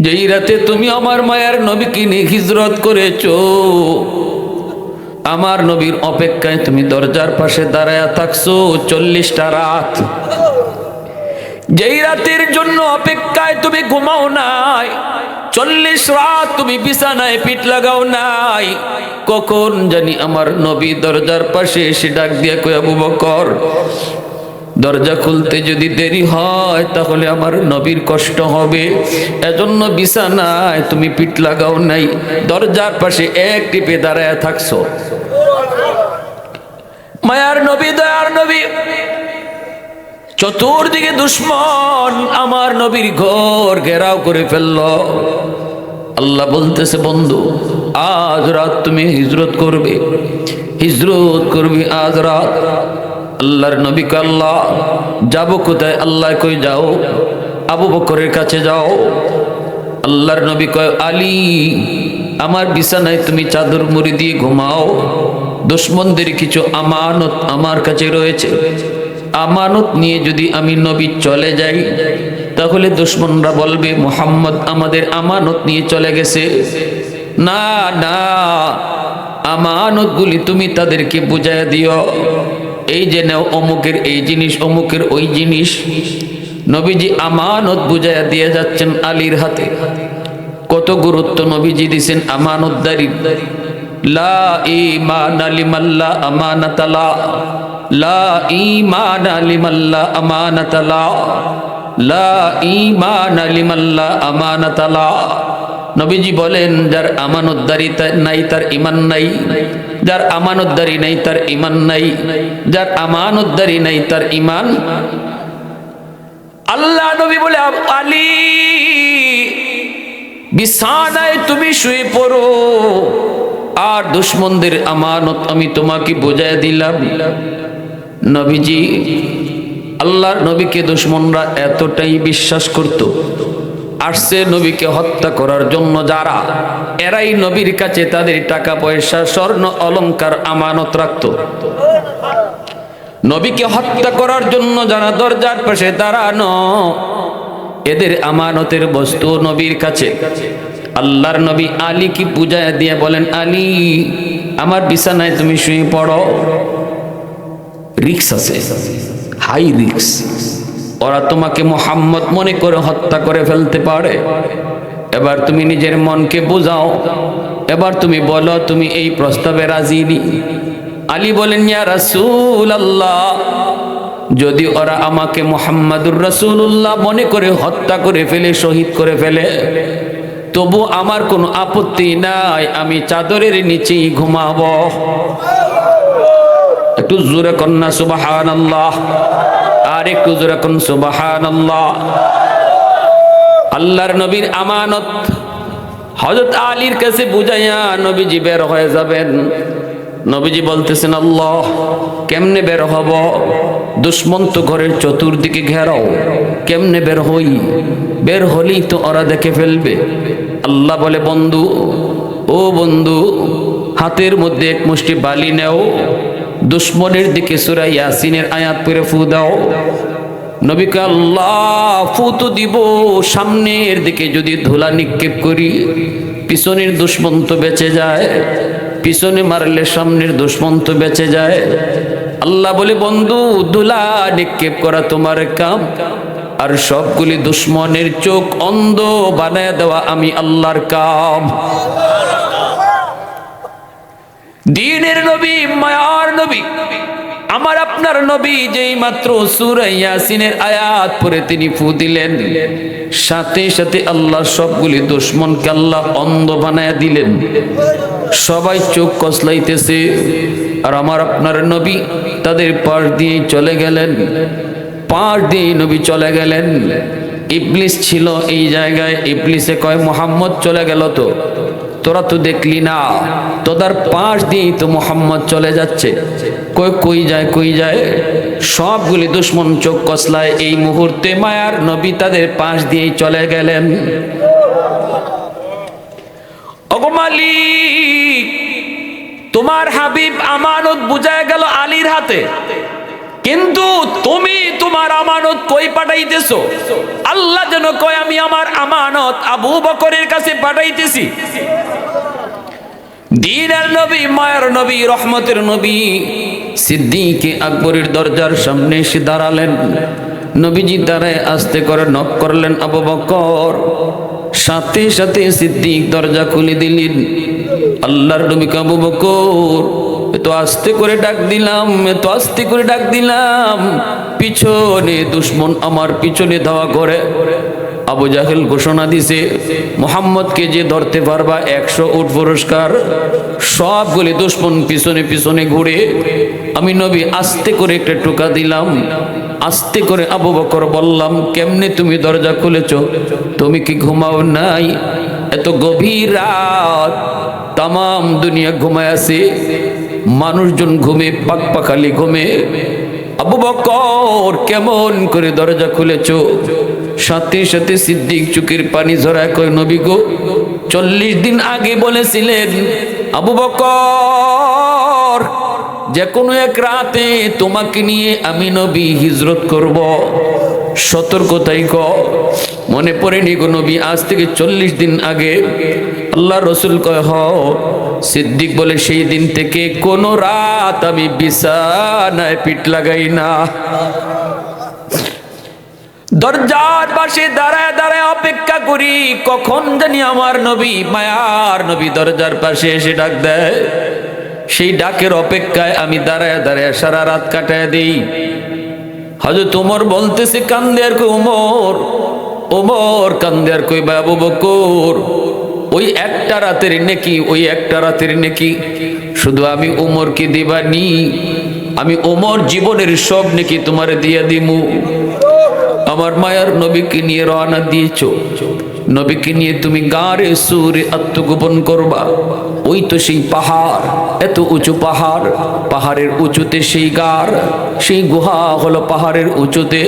যেই রাতে তুমি আমার মায়ের নবীকে নিয়ে হিজরত করেছো, আমার নবীর অপেক্ষায় তুমি দরজার পাশে দাঁড়ায়া থাকছো 40টা রাত। যেই রাতের জন্য অপেক্ষায় তুমি ঘুমাও নাই, 40 রাত তুমি বিছানায় পিঠ লাগাও নাই, কখন জানি আমার নবী দরজার পাশে এসে ডাক দিয়ে কই, আবু বকর, দরজা খুলতে যদি দেরি হয় তাহলে আমার নবীর কষ্ট হবে, এজন্য বিছানায় তুমি পিঠ লাগাও নাই, দরজার পাশে এক টিপে দাঁড়ায় থাকছো। মায়ার নবী, দয়ার নবী, চতুর্দিকে দুশ্মন আমার নবীর ঘর ঘেরাও করে ফেলল। আল্লাহ বলতেছে, বন্ধু আজ রাত তুমি হিজরত করবে, হিজরত করবি আজ রাত। আল্লাহর নবীকে আল্লাহ, যাবো কোথায়? আল্লাহ কই, যাও আবু বকরের কাছে যাও। আল্লাহর নবী কয়, আলী, আমার বিছানায় তুমি চাদর মুড়ি দিয়ে ঘুমাও, দুশ্মনদের কিছু আমানত আমার কাছে রয়েছে, আমানত নিয়ে যদি আমি নবী চলে যাই তাহলে দুশ্মনরা বলবে মুহাম্মদ আমাদের আমানত নিয়ে চলে গেছে। না না, আমানতগুলি তুমি তাদেরকে বুঝাইয়া দিও, এই যে নাও অমুকের এই জিনিস, অমুকের ওই জিনিস। নবীজি আমানত বুঝাইয়া দিয়ে যাচ্ছেন আলীর হাতে। কত গুরুত্ব নবীজি দিছেন আমানতদারি। লা ঈমান লিমান লা আমানাতা লা, লা ঈমান লিমান লা আমানাতা লা, লা ঈমান লিমান লা আমানাতা লা। নবীজি বলেন, যার আমানতদারি নাই তার ঈমান নাই, যার আমানতদারি নাই তার ঈমান নাই, যার আমানতদারি নাই তার ঈমান। আল্লাহ নবী বলে, আলী বিছানায় তুমি শুয়ে পড়ো, আর দুশ্মনদের আমানত আমি তোমাকে বুঝাই দিলাম। নবীজি, আল্লাহর নবীকে দুশ্মনরা এতটাই বিশ্বাস করত, আসছে নবীকে হত্যা করার জন্য যারা, এরাই নবীর কাছে তাদের টাকা পয়সা স্বর্ণ অলংকার আমানত রাখত। নবীকে হত্যা করার জন্য যারা দরজার পাশে দাঁড়ানো, এদের আমানতের বস্তু নবীর কাছে। আল্লাহর নবী আলী কি বুঝায় দিয়ে বলেন, আলী আমার বিছানায় তুমি শুয়ে পড়ো। রিক্স আছে, হাই রিক্স। ওরা তোমাকে মুহাম্মদ মনে করে হত্যা করে ফেলতে পারে। এবার তুমি নিজের মনকে বুঝাও, এবার তুমি বলো তুমি এই প্রস্তাবে রাজি নি। আলী বলেন, ইয়া রাসূলুল্লাহ, যদি ওরা আমাকে মুহাম্মাদুর রাসূলুল্লাহ মনে করে হত্যা করে ফেলে, শহীদ করে ফেলে, তবু আমার কোনো আপত্তি নাই, আমি চাদরের নিচেই ঘুমাবো। একটু জোরে কন্যা সুবহানাল্লাহ, আর একটু জোরে কোন সুবহানাল্লাহ। আল্লাহর নবীর আমানত হযরত আলীর কাছে বুঝাইয়া নবীজি বের হয়ে যাবেন। নবীজি বলতেছেন, আল্লাহ কেমনে বের হব? দুশ্মন তো ঘরের চতুর্দিকে ঘেরাও, কেমনে বের হই? বের হলেই তো ওরা দেখে ফেলবে। আল্লাহ বলে, বন্ধু, ও বন্ধু, হাতের মধ্যে এক মুষ্টি বালি নেও, দুশ্মনের দিকে সূরা ইয়াসিনের আয়াত পড়ে ফু দাও। নবীকে আল্লাহ ফু তো দিব, সামনের দিকে যদি ধুলা নিক্ষেপ করি পিছনের দুশ্মন তো বেঁচে যায়, পিছনে মারলে সামনের দুশ্মন তো বেঁচে যায়। আল্লাহ বলে, বন্ধু ধুলা নিক্ষেপ করা তোমার কাম, আর সবগুলি দুশ্মনের চোখ অন্ধ বানায় দেওয়া আমি আল্লাহর কাম। দ্বীনের নবী, মায়ার নবী, আমার আপনার নবী যেই মাত্র সূরা ইয়াসিনের আয়াত পড়ে তিনি ফু দিলেন, সাথে সাথে আল্লাহ সবগুলি দুশ্মনকে আল্লাহ অন্ধ বানায়া দিলেন। সবাই চোখ কসলাইতেছে, আর আমার আপনার নবী তাদের পাশ দিয়ে চলে গেলেন, পাশ দিয়ে নবী চলে গেলেন। ইবলিস ছিল এই জায়গায়, ইবলিসে কয়, মুহাম্মদ চলে গেল তো, তোরা তো দেখলি না, তোদের পাশ দিয়েই তো মুহাম্মদ চলে যাচ্ছে, কই কই যায়, কই যায়? সবগুলি দুশ্মন চোখ কসলায়। এই মুহূর্তে মায়ার নবী তাদের পাশ দিয়েই চলে গেলেন। ওগো মালিক, তোমার হাবিব আমানত বুঝায় গেল আলীর হাতে, কিন্তু তুমি তোমার আমানত কই পাঠাইতেছো? আল্লাহ যেন কয় আমি আমার আমানত আবু বকরের কাছে পাঠাইতেছি। দ্বীনের নবী, মায়ের নবী, রহমতের নবী সিদ্দিক আকবরের দরজার সামনে এসে দাঁড়ালেন। নবীজি দাঁড়ায় আস্তে করে নক করলেন আবু বকর। সাথে সাথে সিদ্দিক দরজা খুলে দিলেন। আল্লাহর নবী আবু বকর, এত আস্তে করে ডাক দিলাম, এত আস্তে করে ডাক দিলাম, পিছনে দুশ্মন আমার পিছনে ধাওয়া করে। আবু জাহেল ঘোষণা দিছে, মুহাম্মদকে যে ধরতে পারবা 100 উট পুরস্কার। সবগুলি দুশ্মন পিছনে পিছনে ঘুরে আমি নবী আস্তে করে একটা টোকা দিলাম। আস্তে করে আবু বকর বললাম, কেমনে তুমি দরজা খুলেছ? তুমি কি ঘুমাও নাই? এত গভীর রাত, তাম দুনিয়া ঘুমায় আছে, মানুষজন ঘুমে, পাকপাখালি ঘুমে। আবু বকর কেমন করে দরজা খুলেছ? সাথে সাথে সিদ্দিক চোখের পানি ঝরায় কয়, নবী গো, 40 দিন আগে বলেছিলেন আবু বকর যে কোনো এক রাতে তোমাকে নিয়ে আমি নবী হিজরত করব। সতর্কতাই ক মনে পড়েনি গো নবী? আজ থেকে 40 দিন আগে। আল্লাহ রসুল কয়, হ। সিদ্দিক বলে, সেই দিন থেকে কোন রাত আমি বিছানায় পিঠ লাগাই না। দরজার পাশে দাঁড়ায় দাঁড়ায় অপেক্ষা করি কখন জানি আমার নবী, মায়ার নবী দরজার পাশে এসে ডাক দেয়। সেই ডাকের অপেক্ষায় আমি দাঁড়ায় দাঁড়ায় সারা রাত কাটায় দিই। হযরত ওমর বলতেছে, কান্দে আর কই ওমর, ওমর কান্দে আর কই আবু বকর, ওই একটা রাতের নেকি, ওই একটা রাতের নেকি শুধু আমি ওমরকে দিবানি, আমি ওমর জীবনের সব নেকি তোমারে দিয়ে দিমু। আমার মায়ার নবীকে নিয়ে রওনা দিয়েছ, নবীকে নিয়ে তুমি গারে সুরে আত্মগোপন করবা। ওই তো সেই পাহাড়, এত উঁচু পাহাড়, পাহাড়ের উঁচুতে সেই গার, সেই গুহা হলো পাহাড়ের উঁচুতে।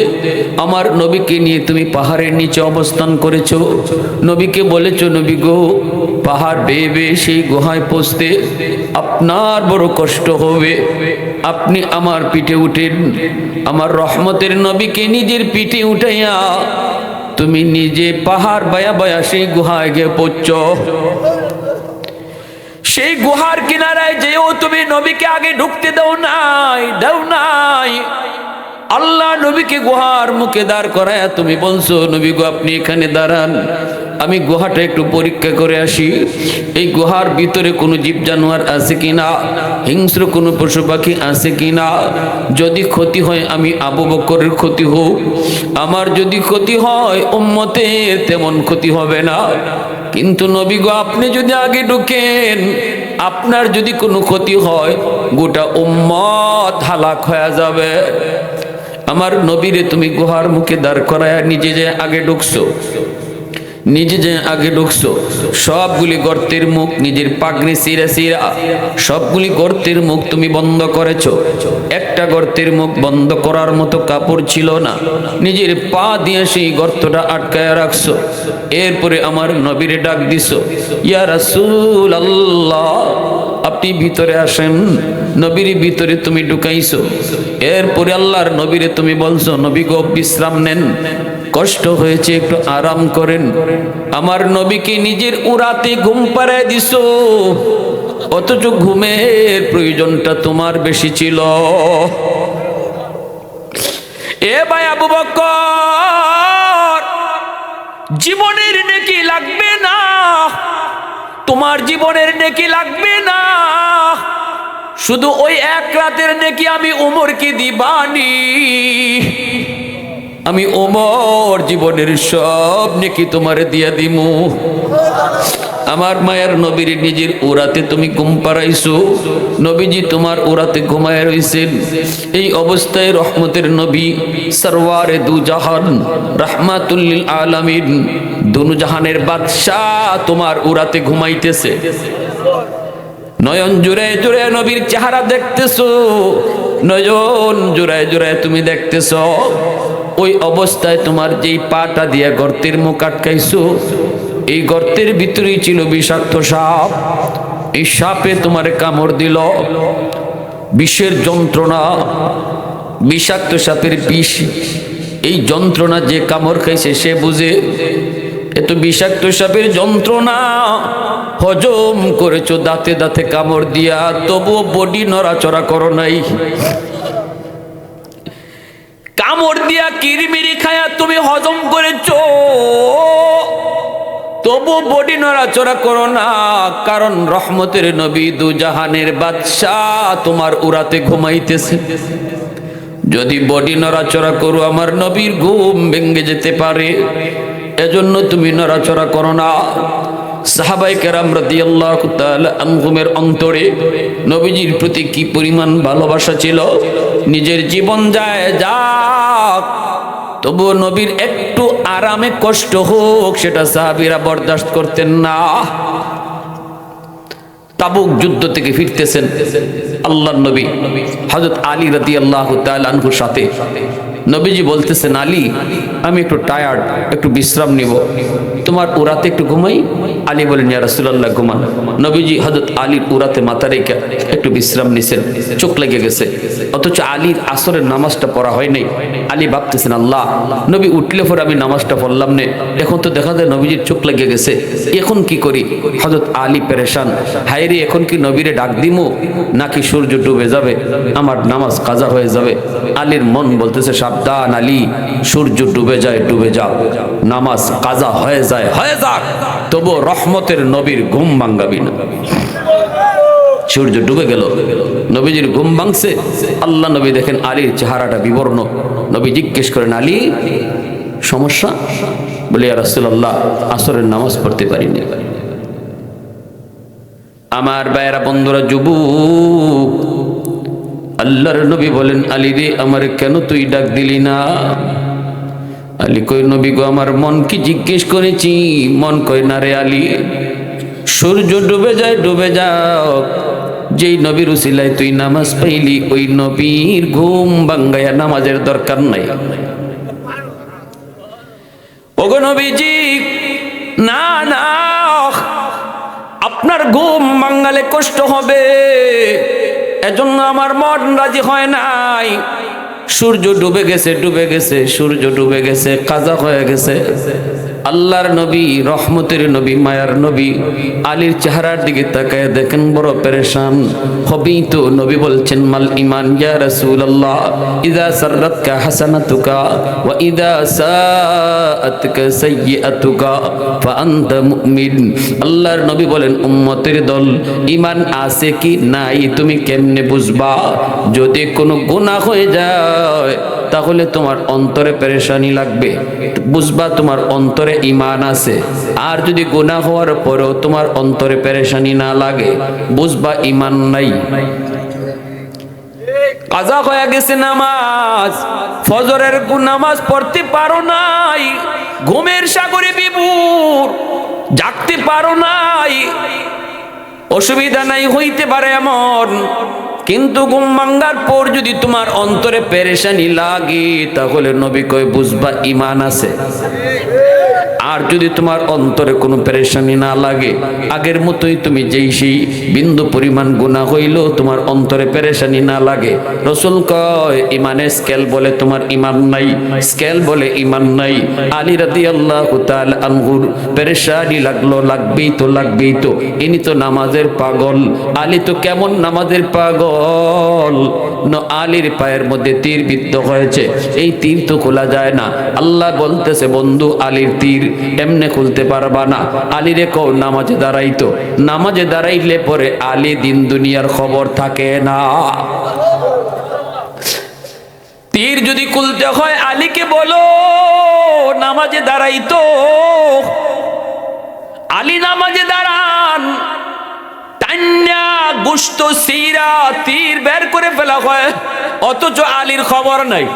আমার নবীকে নিয়ে তুমি পাহাড়ের নিচে অবস্থান করেছো। নবীকে বলেছো, নবী গো, পাহাড় বেয়ে বেয়ে সেই গুহায় পৌঁছতে আপনার বড় কষ্ট হবে, আপনি আমার পিঠে উঠেন। আমার রহমতের নবীকে নিজের পিঠে উঠাইয়া তুমি নিজে পাহাড় বায়া বায়া সেই গুহায় গিয়ে পৌঁছ। সেই গুহার কিনারায় যেও তুমি নবীকে আগে ঢুকতে দাও নাই, দাও নাই। আল্লাহ নবীকে গুহার মুখে দাঁড় করায় তুমি বলছো, নবী গো আপনি এখানে দাঁড়ান, আমি গুহাটা একটু পরীক্ষা করে আসি। এই গুহার ভিতরে কোনো জীব জানোয়ার আছে কিনা, হিংস্র কোনো পশু পাখি আছে কিনা। যদি ক্ষতি হয় আমি আবু বকরের ক্ষতি হোক, আমার যদি ক্ষতি হয় উম্মতের তেমন ক্ষতি হবে না। কিন্তু নবী গো আপনি যদি আগে ঢুকেন, আপনার যদি কোনো ক্ষতি হয় গোটা উম্মত হালাক হয়ে যাবে। আমার নবীরে তুমি গুহার মুখে দাঁড় করায় নিজে যে আগে ঢুকছো, নিজে যে আগে ঢুকছো, সবগুলি গর্তের মুখ নিজের পাগড়ি চিরা চিরা সবগুলি গর্তের মুখ তুমি বন্ধ করেছো। একটা গর্তের মুখ বন্ধ করার মতো কাপড় ছিল না, নিজের পা দিয়ে সেই গর্তটা আটকায় রাখছো। এরপরে আমার নবীরে ডাক দিছো, ইয়া রাসূলুল্লাহ আপনি ভিতরে আসেন। নবীর ভিতরে তুমি ঢুকাইছো। এরপরে আল্লাহর নবীরে তুমি বলছো, নবী গো বিশ্রাম নেন, কষ্ট হয়েছে একটু আরাম করেন। আমার নবীকে নিজের উরাতে ঘুম পাড়ায় দিছো, অথচ ঘুমের প্রয়োজনটা তোমার বেশি ছিল। এ ভাই আবু বকর, জীবনের নেকি লাগবে না, তোমার জীবনের নেকি লাগবে না, শুধু ওই এক রাতের নেকি আমি ওমরকে দিবানি। আমি ওমর জীবনের সব নেকি তোমারে দিয়া দিমু। আমার মায়ের নবীর নিজের উরাতে তুমি ঘুম পাড়াইছো, নবীজি তোমার উরাতে ঘুমায় রইছেন। এই অবস্থায় রহমতের নবী সরওয়ারে দু জাহান রাহমাতুল লিল আলামিন, দুনু জাহানের বাদশাহ তোমার উরাতে ঘুমাইতেছে। নয়ন জুড়ে জুড়ে নবীর চেহারা দেখতেছো, নয়ন জুড়ায় জুড়ায় তুমি দেখতেছো। ওই অবস্থায় তোমার যেই পাটা দিয়ে গর্তের মুখ আটকাইছো, এই গর্তের ভিতরেই ছিল বিষাক্ত সাপ। এই সাপে তোমার কামড় দিল, বিষের যন্ত্রণা, বিষাক্ত সাপের বিষ, এই যন্ত্রণা যে কামড় খাইছে সে বুঝে। এত বিষাক্ত সাপের যন্ত্রণা হজম করেছো দাঁতে দাঁতে কামড় দিয়া, তবুও বডি নড়াচড়া করো নাই। কামড় দিয়া কিরমিরি খায়া তুমি হজম করেছো, তবু বডি নড়াচড়া করো না, কারণ রহমতের নবী দু জাহানের বাদশাহ তোমার উরাতে ঘুমাইতেছে। যদি বডি নড়াচড়া করো আমার নবীর ঘুম ভেঙে যেতে পারে, এজন্য তুমি নড়াচড়া করো না। সাহাবায়ে কেরাম রাদিয়াল্লাহু তাআলা আনহুমের অন্তরে নবীজির প্রতি কি পরিমাণ ভালোবাসা ছিল। নিজের জীবন যায় যাক, তবুও নবীর একটু আরামে কষ্ট হোক সেটা সাহাবীরা বরদাস্ত করতেন না। তাবুক যুদ্ধ থেকে ফিরতেছেন আল্লাহর নবী হযরত আলী রাদিয়াল্লাহু তাআলা আনহুর সাথে। নবীজি বলতেছেন, আলী আমি একটু টায়ার্ড, একটু বিশ্রাম নিব, তোমার উরাতে একটু ঘুমাই। আলী বলেন, ইয়া রাসূলুল্লাহ ঘুমান। নবীজি হযরত আলীর উরাতে মাথা রেখে একটু বিশ্রাম নিছেন, চোখ লেগে গেছে। অথচ আলীর আসরের নামাজটা পড়া হয় নাই। আলী ভাবতেছেন, আল্লাহ নবী উঠলে পরে আমি নামাজটা পড়লাম না, এখন তো দেখা যায় নবীজির চোখ লেগে গেছে, এখন কি করি? হযরত আলী পেরেশান, হায়রে এখন কি নবীরে ডাক দিমু নাকি সূর্য ডুবে যাবে, আমার নামাজ কাজা হয়ে যাবে। আলীর মন বলতেছে, সাবধান আলী, সূর্য ডুবে যায় ডুবে যাও, নামাজ কাজা হয়ে যায় হয়ে যাক, তবু রহমতের নবীর ঘুম ভাঙ্গাবি না। সূর্য ডুবে গেল, নবীজির ঘুম ভাঙছে। আল্লাহ নবী দেখেন আলীর চেহারাটা বিবর্ণ। নবী জিজ্ঞেস করেন, আলী সমস্যা? বলে, ইয়া রাসূলুল্লাহ আসরের নামাজ পড়তে পারিনি। আমার ভাইয়েরা বন্ধুরা যুবক, আল্লাহর নবী বলেন, আলী রে আমার কেন তুই ডাক দিলি না? আলী কই, নবী গো আমার মন কি জিজ্ঞেস করেছি? মন কই না রে আলী, সূর্য ডুবে যায় ডুবে যাও, যেই নবীর উসিলায় তুই নামাজ পাইলি ওই নবীর ঘুম ভাঙ্গায়া নামাজের দরকার নাই। ওগো নবীজি, না না, আপনার ঘুম ভাঙ্গালে কষ্ট হবে, এজন্য আমার মন রাজি হয় নাই। সূর্য ডুবে গেছে ডুবে গেছে, সূর্য ডুবে গেছে, কাজা হয়ে গেছে। আল্লাহর নবী রহমতের নবী মায়ার নবী আলীর চেহারার দিকে তাকায় দেখেন বড় পেরেশান। হবেই তো। নবী বলছেন, মাল ঈমান ইয়া রাসূলুল্লাহ, ইযা সাররাতকা হাসানাতুকা ওয়া ইযা সাআতকা সাইয়্যাতুকা ফাআনতা মুমিন। আল্লাহর নবী বলেন, উম্মতের দল ঈমান আছে কি নাই তুমি কেমনে বুঝবা? যদি কোনো গুনাহ হয়ে যায় তাহলে তোমার অন্তরে পেরেশানি লাগবে, বুঝবা তোমার অন্তরে ঈমান আছে। আর যদি গুনাহ হওয়ার পরেও তোমার অন্তরে পেরেশানি না লাগে, বুঝবা ঈমান নাই। কাজা হয়ে গেছে নামাজ, ফজরের নামাজ পড়তে পারো নাই, ঘুমের সাগরে বিভোর, জাগতে পারো নাই। অসুবিধা নাই, হইতে পারে এমন, কিন্তু ঘুম ভাঙ্গার পর যদি তোমার অন্তরে পেরেশানি লাগে তাহলে নবী কয় বুঝবা ঈমান আছে। আর যদি তোমার অন্তরে কোনো পেরেশানি না লাগে, আগের মতোই তুমি যেই সেই বিন্দু পরিমাণ গুনাহ হইলেও তোমার অন্তরে পেরেশানি না লাগে, রাসূল কয় ঈমানের স্কেল বলে তোমার ঈমান নাই, স্কেল বলে ঈমান নাই। আলী রাদিয়াল্লাহু তাআলা আনহুর পেরেশানি লাগলো, লাগবেই তো, ইনি তো নামাজের পাগল। আলী তো কেমন নামাজের পাগল, আলীর পায়ের মধ্যে তীর বিদ্ধ হয়েছে, এই তীর তো খোলা যায় না। আল্লাহ বলতেছে, বন্ধু আলীর তীর এমনে খুলতে পারবা না, আলী রে কও নামাজে দাঁড়াইতো, নামাজে দাঁড়াইলে পরে আলী দিন দুনিয়ার খবর থাকে না। তীর যদি খুলতে হয় আলীকে বলো নামাজে দাঁড়াইতো। আলী নামাজে দাঁড়ান, টান্না গুস্ত সিরা তীর বের করে ফেলা হয়, অথচ আলীর খবর নাই।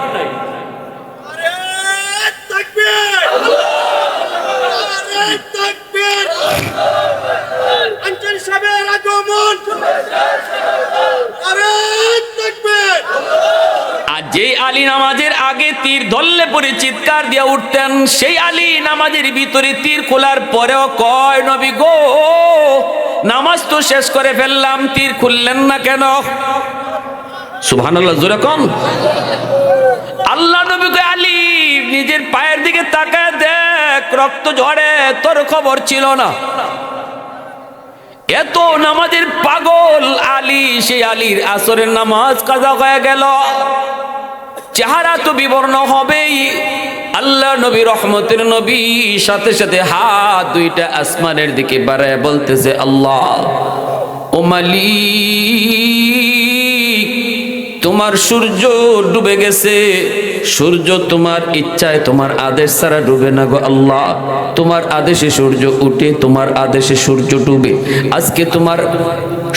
আর যে আলী নামাজের আগে তীর ধরলে পরে চিৎকার দিয়ে উঠতেন, সেই আলী নামাজের ভিতরে তীর খোলার পরেও কয়, নবী গো নামাজ তো শেষ করে ফেললাম, তীর খুললেন না কেন? সুবহানাল্লাহ, জোরে কোন। আল্লাহ নবী কয়, আলী নিজের পায়ের দিকে তাকায় দেখ, রক্ত ঝরে, তোর খবর ছিল না। এত নামাজের পাগল আলী, সেই আলীর আসরের নামাজ কাজা হয়ে গেল। চেহারা তো বিবর্ণ হবেই। আল্লাহ নবী, রহমতের নবী, সাথে সাথে হাত দুইটা আসমানের দিকে বাড়ায় বলতেছে, আল্লাহ ও মালিক, তোমার সূর্য ডুবে গেছে। সূর্য তোমার ইচ্ছায়, তোমার আদেশ ছাড়া ডুবে না গো আল্লাহ। তোমার আদেশে সূর্য উঠে, তোমার আদেশে সূর্য ডুবে। আজকে তোমার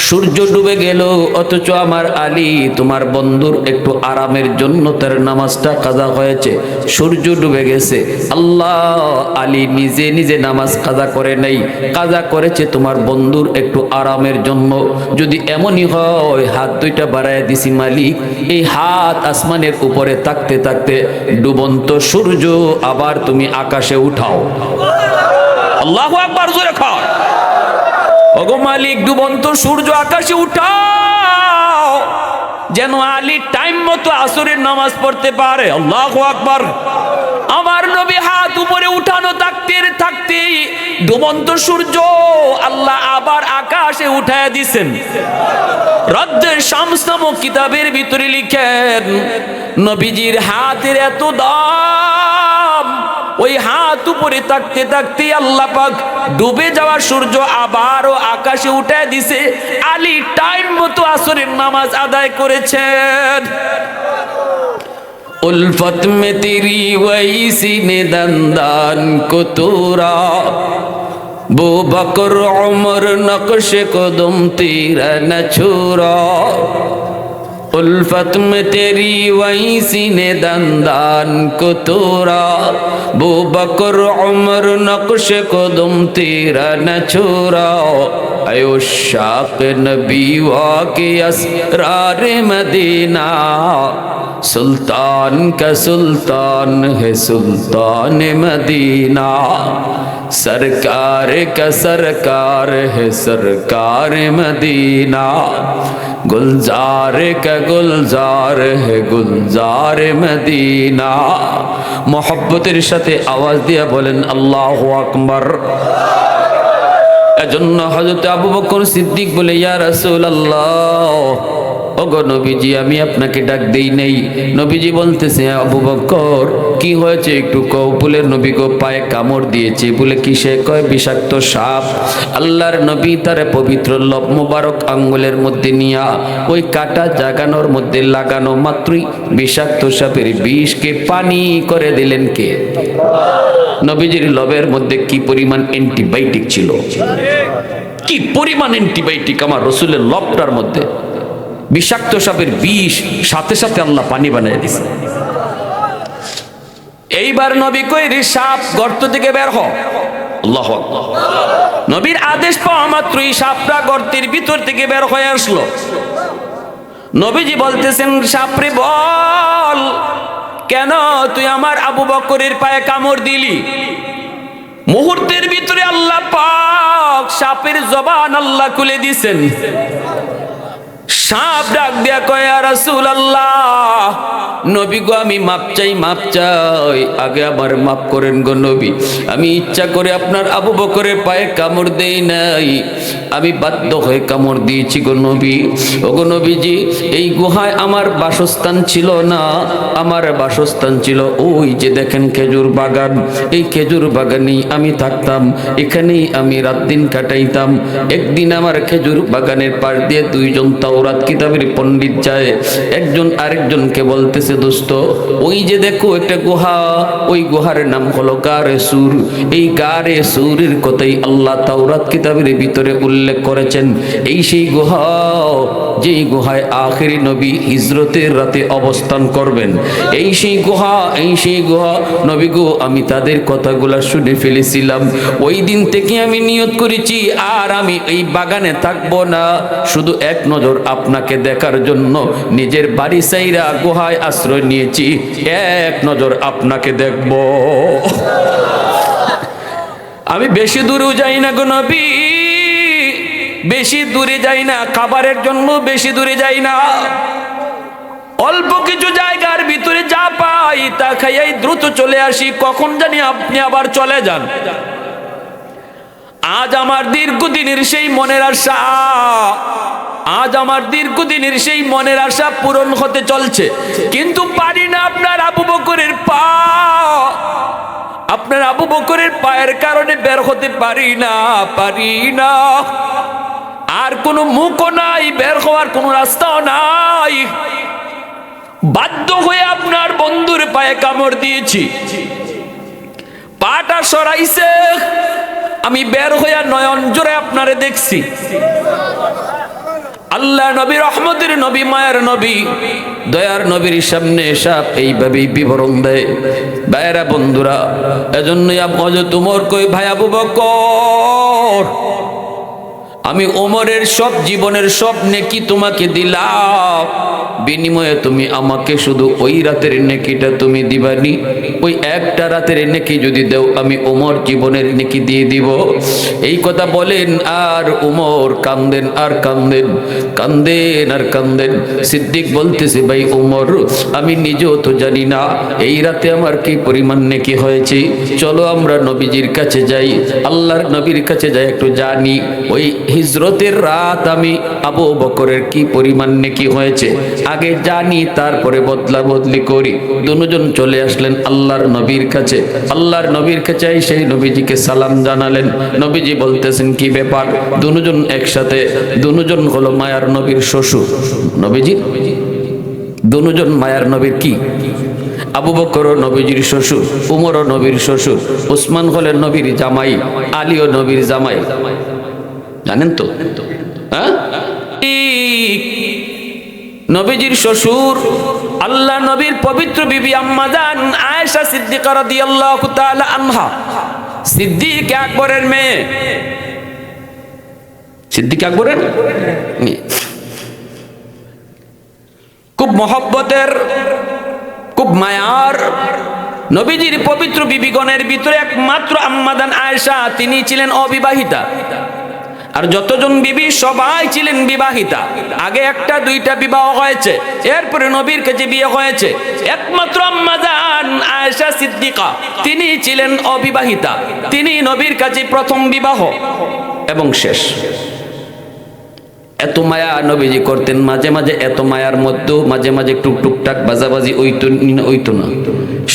সূর্য ডুবে গেল, অথচ আমার আলী তোমার বন্ধুর একটু আরামের জন্য তার নামাজটা কাজা হয়েছে। সূর্য ডুবে গেছে, আল্লাহ আলী নিজে নিজে নামাজ কাজা করে নাই, কাজা করেছে তোমার বন্ধুর একটু আরামের জন্য। যদি এমনই হয়, হাত দুইটা বাড়ায় দিছি মালিক, এই হাত আসমানের উপরে থাকতে থাকতে ডুবন্ত সূর্য আবার তুমি আকাশে উঠাও। আল্লাহু আকবার, জোরে খাও। ওগো মালিক, ডুবন্ত সূর্য আকাশে উঠাও, যেন আলী টাইম মতো আসরের নামাজ পড়তে পারে। আল্লাহু আকবার। আমার নবী হাত উপরে উঠানো থাকতে থাকতে ডুবন্ত সূর্য আল্লাহ আবার আকাশে উঠায় দিছেন। রদ্দের শামস নামক কিতাবের ভিতরে লিখেন, নবীজির হাতের এত দাম, ওই হাত উপরে থাকতে থাকতে আল্লাহ পাক ডুবে যাওয়া সূর্য আবারও আকাশে উঠায় দিছে। আলী টাইম মতো আসরের নামাজ আদায় করেছেন। उल्फत में तेरी वैसी ने दंदान को तोरा, बो बकर उमर नक्श कदम तेरा न छोड़ा। उल्फत में तेरी वैसी ने दंदान को तोरा, बो बकर उमर नक्श कदम तेरा न छोड़ा। आयो शाक नबी वाके असरार मदीना, सुल्तान का सुल्तान है सुल्तान मदीना, सरकार का सरकार है सरकार मदीना, गुलजार का गुलजार है गुलजार मदीना। मोहब्बतेर साथे आवाज दिया बोलेन अल्लाहु আকবার। এজন্য হযরত আবু বকর সিদ্দিক বলে, ইয়া রাসূলুল্লাহ, ওগো নবীজি, আমি আপনাকে ডাক দেই নাই। নবীজি বলতেছে, আবু বকর কি হয়েছে একটু কও। বলে নবী গো, পায়ে কামড় দিয়েছে। বলে কিসে? কয় বিষাক্ত সাপ। আল্লাহর নবী তার পবিত্র লব মুবারক আঙ্গুলের মধ্যে নিয়া ওই কাটা জাগানোর মধ্যে লাগানো মাত্রই বিষাক্ত সাপের বিষকে পানি করে দিলেন কে? নবীজির লবের মধ্যে কি পরিমাণ অ্যান্টিবায়োটিক ছিল, কি পরিমাণ অ্যান্টিবায়োটিক আমার রসুলের লবটার মধ্যে। বিষাক্ত সাপের বিষ সাথে সাথে আল্লাহ পানি বানিয়ে দিছে। এইবার নবী কই, রে সাপ গর্ত থেকে বের হ। আল্লাহু আকবার। নবীর আদেশ পাওয়া মাত্রই সাপটা গর্তের ভিতর থেকে বের হয়ে আসলো। নবীজি বলতেছেন, সাপরে বল, কেন তুই আমার আবু বকরের পায়ে কামড় দিলি? মুহূর্তের ভিতরে আল্লাহ পাক সাপের জবান আল্লাহ খুলে দিছেন। সাপ ডাক দিয়া কয়, ইয়া রাসূলুল্লাহ, নবী গো, আমি মাপ চাই, মাপ চাই, আগে আমার মাফ করেন গো নবী। আমি ইচ্ছা করে আপনার আবু বকরের পায়ে কামড় দেই নাই, আমি বাধ্য হয়ে কামড় দিয়েছি গো নবী। ও গো নবীজি, এই গুহায় আমার বাসস্থান ছিল না, আমার বাসস্থান ছিল ওই যে দেখেন খেজুর বাগান। এই খেজুর বাগানেই আমি থাকতাম, এখানেই আমি রাত দিন কাটাইতাম। একদিন আমার খেজুর বাগানের পাশ দিয়ে দুইজন তাওরাত কিতাবের পণ্ডিত যায়, একজন আরেকজনকে বলতেছে, দোস্ত, ওই যে দেখো একটা গুহা, ওই গুহার নাম হলো গারে সুর। এই গারে সুরের কথাই আল্লাহ তাওরাত কিতাবের ভিতরে উল্লেখ করেছেন। এই সেই গুহা, যেই গুহায় আখেরি নবী হিজরতের রাতে অবস্থান করবেন। এই সেই গুহা, এই সেই গুহা। নবী গো, আমি তাদের কথাগুলা শুনে ফেলেছিলাম। ওই দিন থেকে আমি নিয়ত করেছি, আর আমি এই বাগানে থাকবো না, শুধু এক নজর আপনাকে দেখার জন্য নিজের বাড়ি সাইরা গুহায় আশ্রয় নিয়েছি, এক নজর আপনাকে দেখব। আমি বেশি দূরেও যাই না গো নবী, বেশি দূরে যাই না, খাবারের জন্য বেশি দূরে যাই না। অল্প কিছু জায়গার ভিতরে যা পাই তা খাইয়াই দ্রুত চলে আসি, কখন জানি আপনি আবার চলে যান। আজ আমার দীর্ঘদিনের সেই মনের আশা, আজ আমার দীর্ঘদিনের সেই মনের আশা পূরণ হতে চলছে, কিন্তু পারি না। আপনার আবু বকরের পা, আপনার আবু বকরের পায়ের কারণে বের হতে পারি না, পারি না। আর কোনো মুখও নাই, বের হওয়ার কোনো রাস্তাও নাই। বাধ্য হয়ে আপনার বন্ধুর পায়ে কামড় দিয়েছি, পাটা সরাইছে, আমি বের হইয়া নয়ন জোরে আপনারে দেখছি। আল্লাহ নবী, রহমতের নবী, মায়ের নবী, দয়ার নবীর সামনে সাপ এইভাবেই বিবরণ দেয়। ভাইয়েরা, বন্ধুরা, এজন্যই হযরত ওমর কই, ভাই আবু বকর, আমি ওমরের সব জীবনের সব নেকি তোমাকে দিলাম, বিনিময়ে তুমি আমাকে শুধু ওই রাতের নেকিটা তুমি দিবানি। ওই একটা রাতের নেকি যদি দাও, আমি ওমর জীবনের নেকি দিয়ে দিব। এই কথা বলেন, আর ওমর কান্দেন আর কান্দেন, কান্দেন আর কান্দেন। সিদ্দিক বলতেছে, ভাই ওমর, আমি নিজেও তো জানি না এই রাতে আমার কি পরিমাণ নেকি হয়েছে, চলো আমরা নবীজির কাছে যাই, আল্লাহর নবীর কাছে যাই, একটু জানি ওই হিজরতের রাত আমি আবু বকরের কি পরিমাণ নেকি হয়েছে, আগে জানি, তারপরে বদলা বদলি করি। দুজন চলে আসলেন আল্লাহর নবীর কাছে। আল্লাহর নবীর কাছে সেই নবীজিকে সালাম জানালেন। নবীজি বলতেছেন, কি ব্যাপার? দুজন একসাথে, দুজন হলো মায়ার নবীর শ্বশুর। নবীজি দুজন মায়ার নবীর কি? আবু বকর নবীজির শ্বশুর, উমর নবীর শ্বশুর, উসমান হলেন নবীর জামাই, আলীও নবীর জামাই। জানেন তো? হ্যাঁ, নবীজির শ্বশুর আল্লাহ নবীর পবিত্র বিবি আম্মা জান আয়েশা সিদ্দিকা রাদিয়াল্লাহু তাআলা আনহা, সিদ্দিক আকবরের মেয়ে, সিদ্দিক আকবরের মেয়ে, খুব মহব্বতের, খুব মায়ার। নবীজির পবিত্র বিবিগণের ভিতরে একমাত্র আম্মা জান আয়েশা, তিনি ছিলেন অবিবাহিতা। আর যতজন বিবি সবাই ছিলেন বিবাহিতা। আগে একটা দুইটা বিবাহ হয়েছে, এরপরে নবীর কাছে বিয়ে হয়েছে। একমাত্র আম্মা জান আয়েশা সিদ্দিকা, তিনি ছিলেন অবিবাহিতা। তিনি নবীর কাছে প্রথম বিবাহ এবং শেষ। এত মায়া নবীজি করতেন, মাঝে মাঝে এত মায়ার মধ্যেও মাঝে মাঝে টুকটাক বাজাবাজি ওইতো না।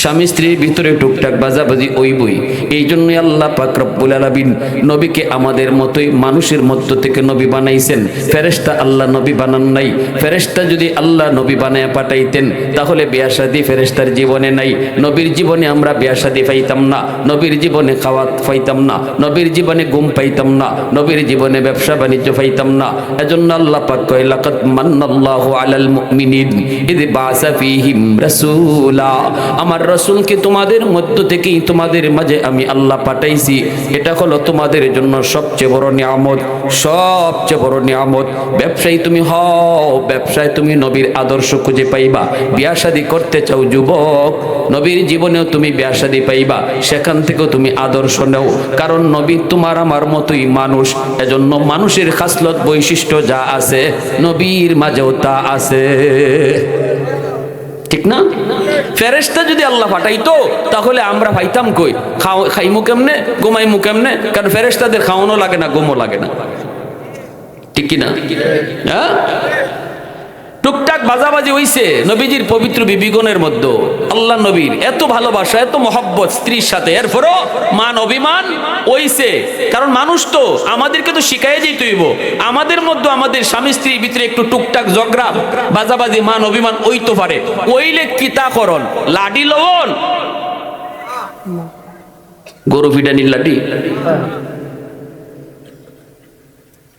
স্বামী স্ত্রীর ভিতরে টুকটাক বাজাবাজি ওইবই। এই জন্যই আল্লাহ পাক রব্বুল আলামিন নবীকে আমাদের মতোই মানুষের মধ্য থেকে নবী বানাইছেন। ফেরেশতা আল্লাহ নবী বানান নাই। ফেরেশতা যদি আল্লাহ নবী বানায় পাঠাইতেন, তাহলে বিয়া শাদী ফেরেশতার জীবনে নাই। নবীর জীবনে আমরা বিয়া শাদী পাইতাম না, নবীর জীবনে খাওয়াত পাইতাম না, নবীর জীবনে ঘুম পাইতাম না, নবীর জীবনে ব্যবসা বাণিজ্য পাইতাম না। এজন্য আল্লাহ পাক কয়, লাকাদ মান্নাল্লাহু আলাল মুমিনিন ইয বাআসা ফীহিম রাসূলা। আমার রাসূলকে তোমাদের মধ্য থেকেই তোমাদের মাঝে আমি আল্লাহ পাঠাইছি। এটা হলো তোমাদের জন্য সবচেয়ে বড় নিয়ামত, সবচেয়ে বড় নিয়ামত। ব্যবসায়ী তুমি হও, ব্যবসায় তুমি নবীর আদর্শ খুঁজে পাইবা। বিয়া শাদী করতে চাও যুবক, নবীর জীবনেও তুমি বিয়া শাদী পাইবা, সেখান থেকেও তুমি আদর্শ নাও। কারণ নবী তোমার আমার মতোই মানুষ। এজন্য মানুষের খাসলত বৈশিষ্ট্য যা আছে, নবীর মাঝেও তা আছে, ঠিক না? ফেরেশতা যদি আল্লাহ পাঠাইতো, তাহলে আমরা পাইতাম কই? খাইমু কেমনে, ঘুমাইমু কেমনে? কারণ ফেরেশতাদের খাওয়ানো লাগে না, ঘুমও লাগে না, ঠিক কি না? হ্যাঁ, টুকটাক বাজাবাজি হইছে নবীজির পবিত্র বিবিগণের মধ্যে। আল্লাহ নবীর এত ভালোবাসা, এত মহব্বত স্ত্রীর সাথে, এরপরও মান অভিমান হইছে। কারণ মানুষ তো, আমাদেরকে তো শিখাই যেতে হইব। আমাদের মধ্যে, আমাদের স্বামী স্ত্রীর ভিতরে একটু টুকটাক ঝগড়া বাজাবাজি মান অভিমান ওইতে পারে। ওইলে কিতা করণ, লাডি লবণ, গরু ফিডানির লাডি,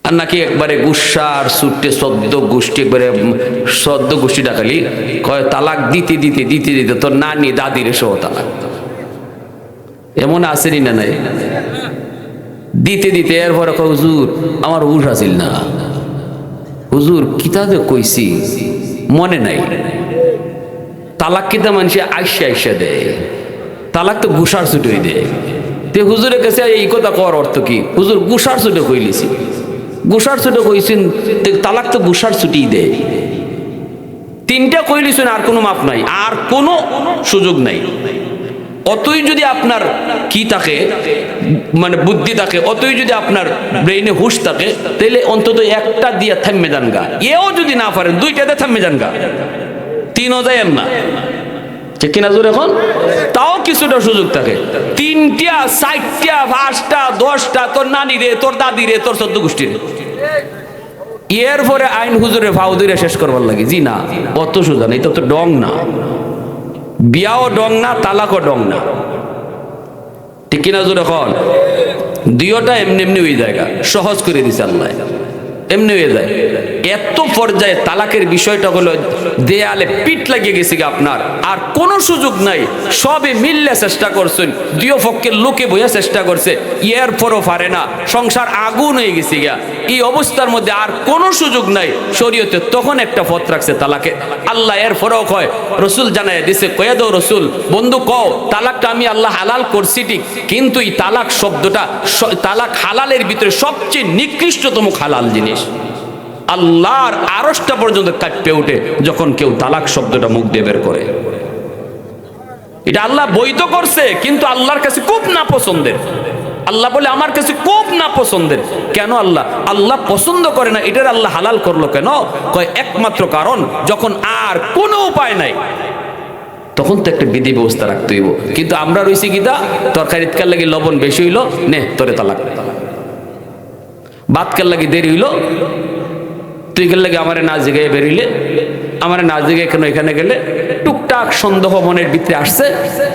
আর নাকি একবারে গুসার সুটে সদ্য গোষ্ঠী, একবারে সদ্য গোষ্ঠী ডাকালি কয় তালাক দিতে দিতে দিতে দিতে তোর নানি দাদির সহ তালাক। এমন আসেনি না? নাই, দিতে দিতে এরপরে কয়, হুজুর আমার হুশ আসিল না, হুজুর কিতাবে কইছি মনে নাই। তালাক কিতা মানুষে আইসা আইসা দেয়, তালাক তো গুসার ছুটে দেয়। তে হুজুরের কাছে এই কথা কর অর্থ কি? হুজুর গুসার ছুটে কইলিছি। গুসার ছুটে কইছেন, তালাক তো গুসার ছুটি দেয়। তিনটা কইলিছেন, আর কোনো মাপ নাই, আর কোনো সুযোগ নাই। অতই যদি আপনার কি থাকে, মানে বুদ্ধি থাকে, অতই যদি আপনার ব্রেইনে হুশ থাকে, তাহলে অন্তত একটা দিয়ে থামে যান গা। এও যদি না পারেন দুইটাতে থামে যান গা, তিনও যায়েন না, ঠিক কিনা জোর? এখন তাও কিছুটা সুযোগ থাকে। তিনটা, চারটা, পাঁচটা, 10টা, তোর নানি রে, তোর দাদি রে, তোর 14 গোষ্ঠী রে, এরপরে আইন হুজুরে ফাউদিরে শেষ করবার লাগে। জি না, অত সোজা নেই, তো ডং না, বিয়াও ডং না, তালাকও ডং না, ঠিক কিনা জোর? এখন দুইটা এমনি এমনি হয়ে জায়গা সহজ করে দিছে আল্লাহ, এমনি হয়ে যায়। এত পর্যায়ে তালাকের বিষয়টা হলো দেয়ালে পিঠ লাগিয়ে গেছে আপনার, আর কোনো সুযোগ নাই। সবে মিললে চেষ্টা করছেন, দুই পক্ষের লোকে বইয়া চেষ্টা করছে, এরপরও পারে না, সংসার আগুন হয়ে গেছে গিয়া। এই অবস্থার মধ্যে আর কোনো সুযোগ নাই শরীয়তে, তখন একটা পথ রাখছে তালাকে। আল্লাহ এরপরও কয়, রসুল জানায় দিছে, কয়ে দাও রসুল, বন্ধু কও তালাকটা আমি আল্লাহ হালাল করছি ঠিক, কিন্তু এই তালাক শব্দটা, তালাক হালালের ভিতরে সবচেয়ে নিকৃষ্টতম হালাল জিনিস। আল্লাহর আরশটা পর্যন্ত কাঁপে ওঠে যখন কেউ তালাক শব্দটা মুখ দিয়ে বের করে। এটা আল্লাহ বৈধ করছে, কিন্তু আল্লাহর কাছে খুব নাপছন্দের। আল্লাহ বলে আমার কাছে খুব নাপছন্দের। কেন আল্লাহ পছন্দ করে না, এটার আল্লাহ হালাল করলো কেন? কয় একমাত্র কারণ, যখন আর কোনো উপায় নাই তখন তো একটা বিধি ব্যবস্থা রাখতে হইব। কিন্তু আমরা রইছি কিতা, তরকারিত কার লাগি লবণ বেশি হইলো, নে তোরে তালাক। ভাত কার লাগি দেরি হইলো, তুই গেলে লাগে আমার না জিগায় বেরিলে, আমার না জিগায় কেন এখানে গেলে, টুকটাক সন্দেহ মনের ভিতরে আসছে,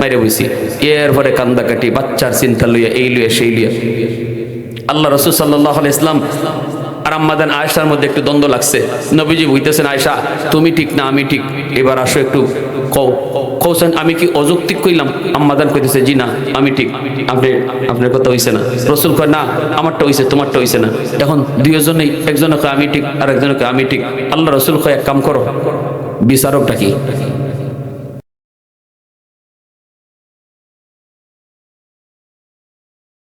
মাইরে বুঝছি। এরপরে কান্দাকাটি, বাচ্চার চিন্তা লইয়া, এই লইয়া সেই লইয়া। আল্লাহ রসুল সাল্লাল্লাহু আলাইহি ওয়াসাল্লাম আর আম্মাদান আয়েশার মধ্যে একটু দ্বন্দ্ব লাগছে। নবীজি বুঝতেছেন, আয়েশা তুমি ঠিক না আমি ঠিক, এবার আসো একটু কৌছেন, আমি কি অযৌক্তিক কইলাম? আম্মাদান কইতেছে, জি না আমি ঠিক, আপনার কথা হইছে না। রসুল কয়, না আমারটা হইছে, তোমারটা হইছে না। এখন দুইজনেই, একজনে কয় আমি ঠিক আর একজনে কয় আমি ঠিক। আল্লাহ রসুল কয়, এক কাম করো, বিচারকটা কি